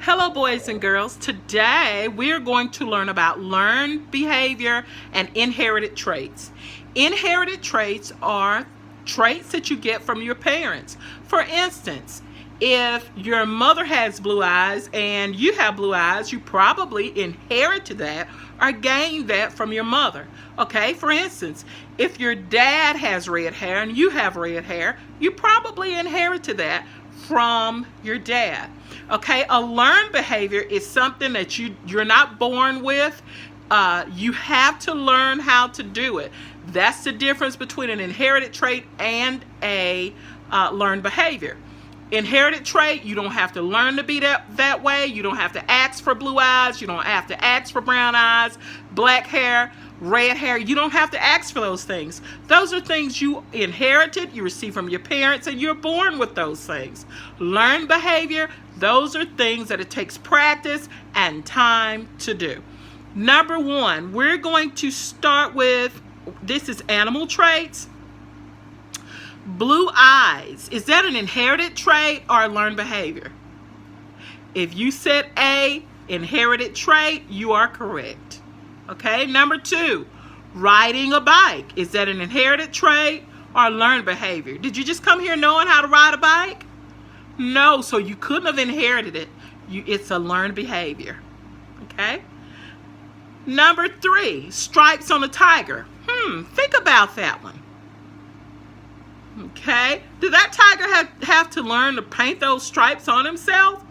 Hello, boys and girls. Today we're going to learn about learned behavior and inherited traits. Inherited traits are traits that you get from your parents. For instance, if your mother has blue eyes and you have blue eyes, you probably inherited that or gained that from your mother. Okay, for instance, if your dad has red hair and you have red hair, you probably inherited that from your dad. Okay, a learned behavior is something that you're not born with. You have to learn how to do it. That's the difference between an inherited trait and a learned behavior. Inherited trait, you don't have to learn to be that way. You don't have to ask for blue eyes. You don't have to ask for brown eyes, black hair, red hair. You don't have to ask for those things. Those are things you inherited, you receive from your parents, and you're born with those things. Learned behavior, those are things that it takes practice and time to do. Number one, we're going to start with, this is animal traits. Blue eyes. Is that an inherited trait or a learned behavior? If you said A, inherited trait, you are correct. Okay, number two, riding a bike. Is that an inherited trait or learned behavior? Did you just come here knowing how to ride a bike? No, so you couldn't have inherited it. It's a learned behavior. Okay. Number three, stripes on a tiger. Think about that one. Okay, did that tiger have to learn to paint those stripes on himself?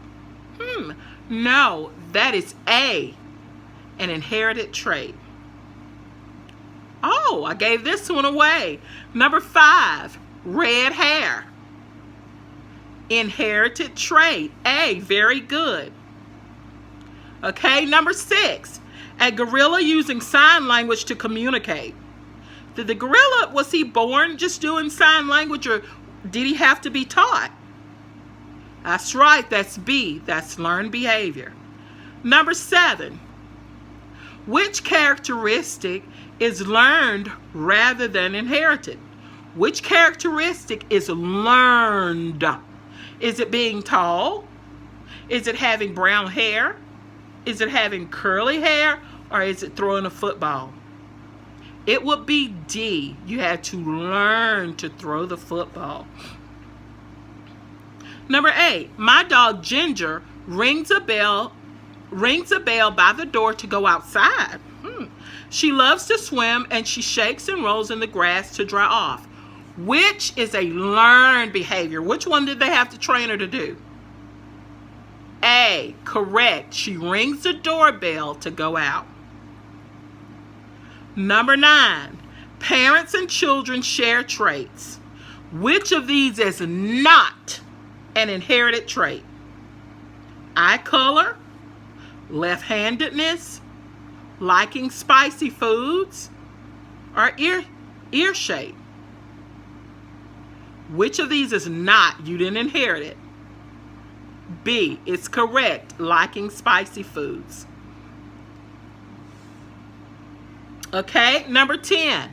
No, that is an inherited trait. Oh, I gave this one away. Number five, red hair. Inherited trait. A, very good. Okay, number six, a gorilla using sign language to communicate. Did the gorilla, was he born just doing sign language, or did he have to be taught? That's right, that's B, that's learned behavior. Number seven, which characteristic is learned rather than inherited? Which characteristic is learned? Is it being tall? Is it having brown hair? Is it having curly hair? Or is it throwing a football? It would be D. You had to learn to throw the football. Number 8, my dog Ginger rings a bell by the door to go outside. She loves to swim and she shakes and rolls in the grass to dry off. Which is a learned behavior? Which one did they have to train her to do? A, correct. She rings the doorbell to go out. Number 9, parents and children share traits. Which of these is not an inherited trait? Eye color, left-handedness, liking spicy foods, or ear shape? Which of these is not? You didn't inherit it. B, it's correct, liking spicy foods. Okay, number 10.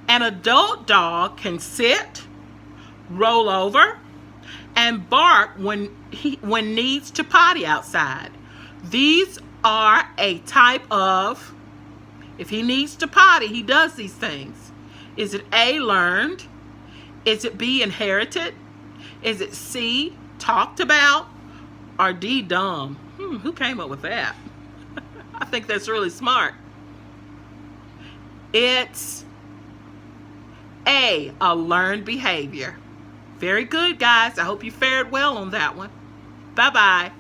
An adult dog can sit, roll over, and bark when needs to potty outside. These are a type of, if he needs to potty, he does these things. Is it A, learned? Is it B, inherited? Is it C, talked about? Or D, dumb? Who came up with that? I think that's really smart. It's A, learned behavior. Very good, guys. I hope you fared well on that one. Bye-bye.